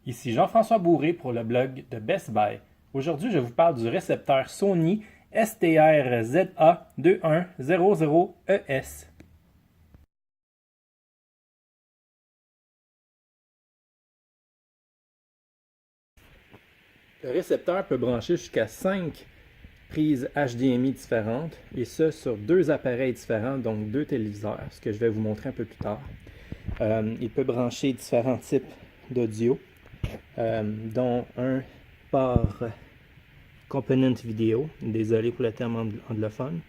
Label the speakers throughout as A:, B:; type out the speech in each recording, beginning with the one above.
A: Ici Jean-François Bourré pour le blog de Best Buy. Aujourd'hui, je vous parle du récepteur Sony STR-ZA2100ES. Le récepteur peut brancher jusqu'à 5 prises HDMI différentes, et ce sur 2 appareils différents, donc 2 téléviseurs, ce que je vais vous montrer un peu plus tard. Il peut brancher différents types d'audio, dont un par component vidéo, désolé pour le terme anglophone,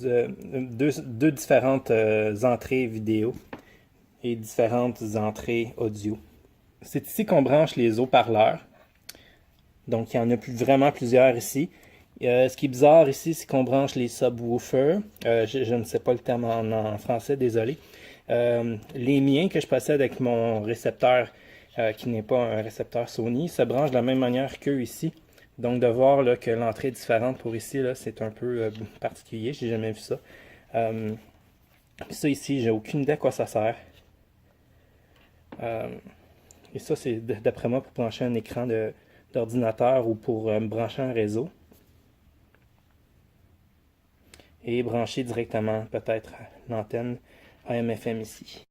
A: deux différentes entrées vidéo et différentes entrées audio. C'est ici qu'on branche les haut-parleurs. Donc, il y en a vraiment plusieurs ici. Ce qui est bizarre ici, c'est qu'on branche les subwoofers. Je ne sais pas le terme en français, désolé. Les miens que je possède avec mon récepteur, qui n'est pas un récepteur Sony, se branchent de la même manière qu'eux ici. Donc, de voir là, que l'entrée est différente pour ici, c'est un peu particulier. J'ai jamais vu ça. Ça ici, j'ai aucune idée à quoi ça sert. Et ça, c'est d'après moi pour brancher un écran d'ordinateur ou pour brancher un réseau. Et brancher directement peut-être l'antenne AM/FM ici.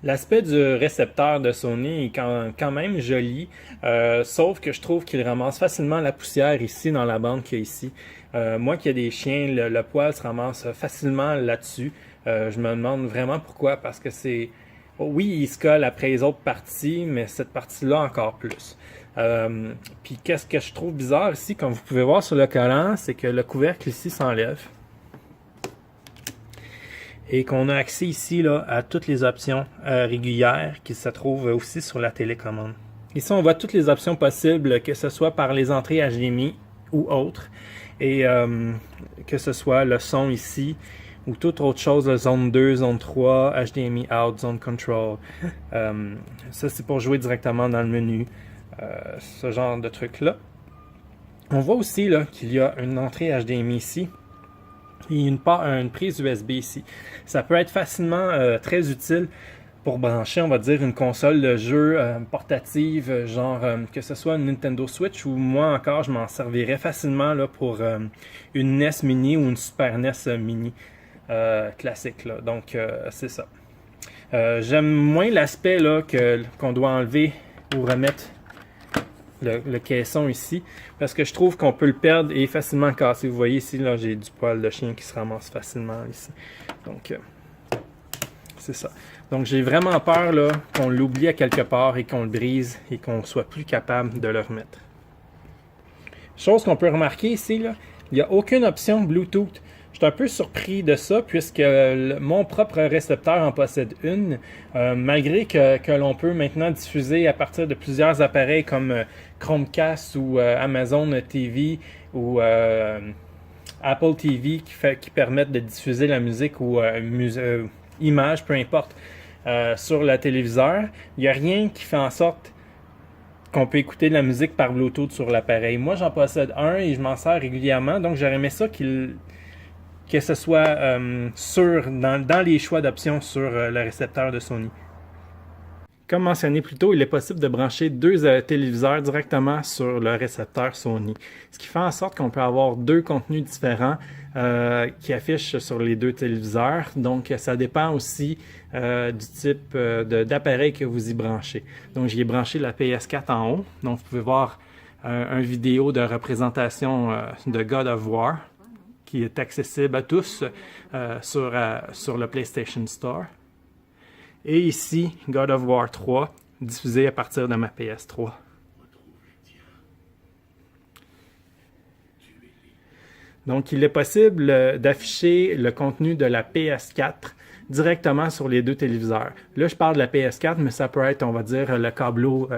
A: L'aspect du récepteur de Sony est quand même joli, sauf que je trouve qu'il ramasse facilement la poussière ici dans la bande qu'il y a ici. Moi qui ai des chiens, le poil se ramasse facilement là-dessus. Je me demande vraiment pourquoi, parce que c'est... Oui, il se colle après les autres parties, mais cette partie-là encore plus. Puis qu'est-ce que je trouve bizarre ici, comme vous pouvez voir sur le collant, c'est que le couvercle ici s'enlève. Et qu'on a accès ici là, à toutes les options régulières qui se trouvent aussi sur la télécommande. Ici, on voit toutes les options possibles, que ce soit par les entrées HDMI ou autres. Et que ce soit le son ici, ou toute autre chose, zone 2, zone 3, HDMI out, zone control. Ça, c'est pour jouer directement dans le menu. Ce genre de truc-là. On voit aussi qu'il y a une entrée HDMI ici. Et une prise USB ici. Ça peut être facilement très utile pour brancher, on va dire, une console de jeu portative, genre que ce soit une Nintendo Switch, ou moi encore, je m'en servirais facilement là, pour une NES Mini ou une Super NES Mini classique. Là. Donc, c'est ça. J'aime moins l'aspect qu'on doit enlever ou remettre le caisson ici, parce que je trouve qu'on peut le perdre et facilement casser. Vous voyez ici, là, j'ai du poil de chien qui se ramasse facilement ici. Donc, c'est ça. Donc, j'ai vraiment peur là, qu'on l'oublie à quelque part et qu'on le brise et qu'on soit plus capable de le remettre. Chose qu'on peut remarquer ici, là, il n'y a aucune option Bluetooth. Je suis un peu surpris de ça, puisque mon propre récepteur en possède une, malgré que l'on peut maintenant diffuser à partir de plusieurs appareils comme Chromecast ou Amazon TV ou Apple TV qui permettent de diffuser la musique ou image, peu importe, sur le téléviseur. Il n'y a rien qui fait en sorte qu'on peut écouter de la musique par Bluetooth sur l'appareil. Moi, j'en possède un et je m'en sers régulièrement, donc j'aurais aimé ça que ce soit dans les choix d'options sur le récepteur de Sony. Comme mentionné plus tôt, il est possible de brancher 2 téléviseurs directement sur le récepteur Sony. Ce qui fait en sorte qu'on peut avoir 2 contenus différents qui affichent sur les 2 téléviseurs. Donc, ça dépend aussi du type d'appareil que vous y branchez. Donc, j'y ai branché la PS4 en haut. Donc, vous pouvez voir une vidéo de représentation de God of War, qui est accessible à tous sur le PlayStation Store. Et ici, God of War 3, diffusé à partir de ma PS3. Donc, il est possible d'afficher le contenu de la PS4 directement sur les 2 téléviseurs. Là, je parle de la PS4, mais ça peut être, on va dire, le câbleau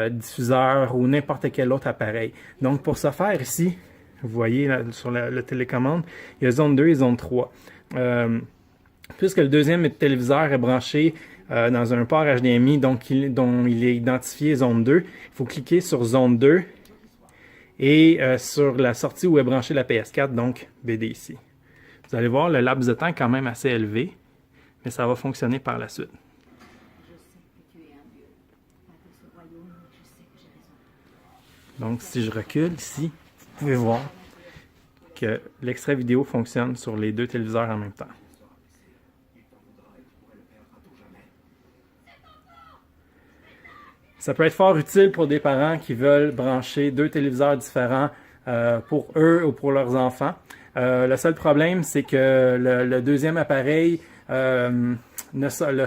A: diffuseur ou n'importe quel autre appareil. Donc, pour ce faire ici, vous voyez là, sur la télécommande, il y a zone 2 et zone 3. Puisque le deuxième téléviseur est branché dans un port HDMI dont il est identifié zone 2, il faut cliquer sur zone 2 et sur la sortie où est branchée la PS4, donc BD ici. Vous allez voir, le laps de temps est quand même assez élevé. mais ça va fonctionner par la suite. Donc, si je recule ici, vous pouvez voir que l'extrait vidéo fonctionne sur les deux téléviseurs en même temps. Ça peut être fort utile pour des parents qui veulent brancher deux téléviseurs différents pour eux ou pour leurs enfants. Le seul problème, c'est que le deuxième appareil, le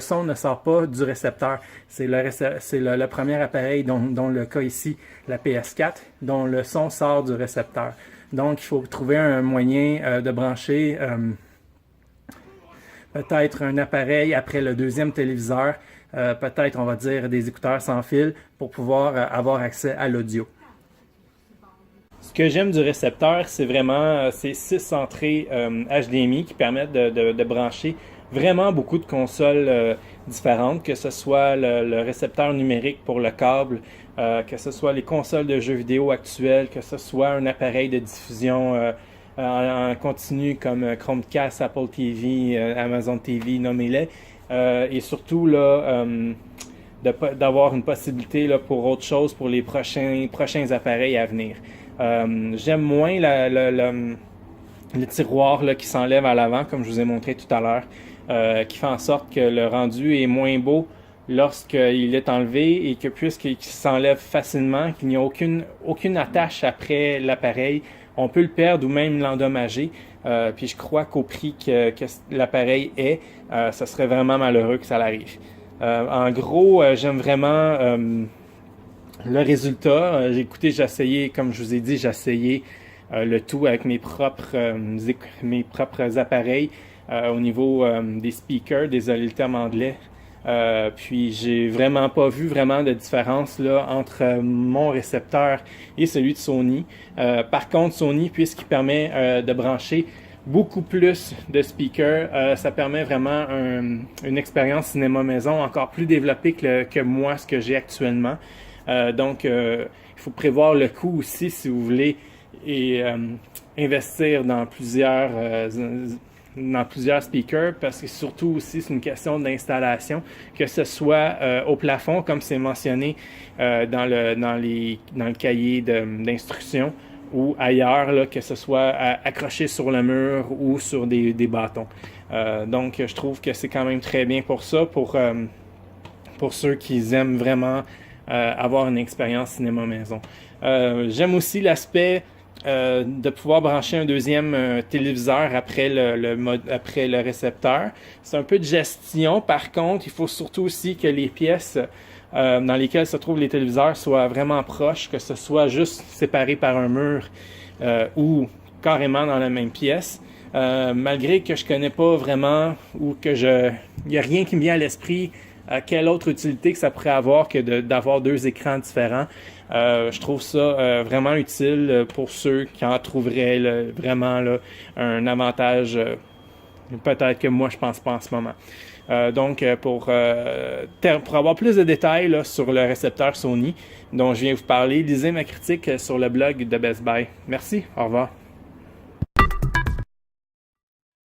A: son ne sort pas du récepteur. C'est le premier appareil, dont le cas ici, la PS4, dont le son sort du récepteur. Donc, il faut trouver un moyen de brancher peut-être un appareil après le deuxième téléviseur, peut-être, on va dire, des écouteurs sans fil pour pouvoir avoir accès à l'audio. Ce que j'aime du récepteur, c'est vraiment ces 6 entrées HDMI qui permettent de brancher vraiment beaucoup de consoles différentes, que ce soit le récepteur numérique pour le câble, que ce soit les consoles de jeux vidéo actuelles, que ce soit un appareil de diffusion en continu comme Chromecast, Apple TV, Amazon TV, nommez-les, et surtout là, d'avoir une possibilité là, pour autre chose pour les prochains appareils à venir. J'aime moins le tiroir là, qui s'enlève à l'avant, comme je vous ai montré tout à l'heure, qui fait en sorte que le rendu est moins beau lorsqu'il est enlevé et que puisqu'il s'enlève facilement, qu'il n'y a aucune attache après l'appareil, on peut le perdre ou même l'endommager. Puis je crois qu'au prix que l'appareil est, ça serait vraiment malheureux que ça l'arrive. En gros, j'aime vraiment le résultat. J'ai essayé, comme je vous ai dit, j'ai essayé le tout avec mes propres appareils au niveau des speakers, désolé le terme anglais. Puis j'ai vraiment pas vu vraiment de différence là entre mon récepteur et celui de Sony. Par contre, Sony, puisqu'il permet de brancher beaucoup plus de speakers, ça permet vraiment une expérience cinéma maison encore plus développée que moi, ce que j'ai actuellement. Donc, il faut prévoir le coût aussi si vous voulez et investir dans plusieurs speakers, parce que surtout aussi c'est une question d'installation, que ce soit au plafond comme c'est mentionné dans le cahier d'instructions ou ailleurs, là, que ce soit accroché sur le mur ou sur des bâtons. Donc je trouve que c'est quand même très bien pour ça, pour ceux qui aiment vraiment avoir une expérience cinéma maison. J'aime aussi l'aspect de pouvoir brancher un deuxième téléviseur après le récepteur. C'est un peu de gestion. Par contre, il faut surtout aussi que les pièces dans lesquelles se trouvent les téléviseurs soient vraiment proches, que ce soit juste séparé par un mur ou carrément dans la même pièce. Malgré que je connais pas vraiment ou que il n'y a rien qui me vient à l'esprit quelle autre utilité que ça pourrait avoir que d'avoir deux écrans différents. Je trouve ça vraiment utile pour ceux qui en trouveraient vraiment là, un avantage peut-être que moi je pense pas en ce moment. Donc pour avoir plus de détails là, sur le récepteur Sony dont je viens vous parler, lisez ma critique sur le blog de Best Buy. Merci, au revoir.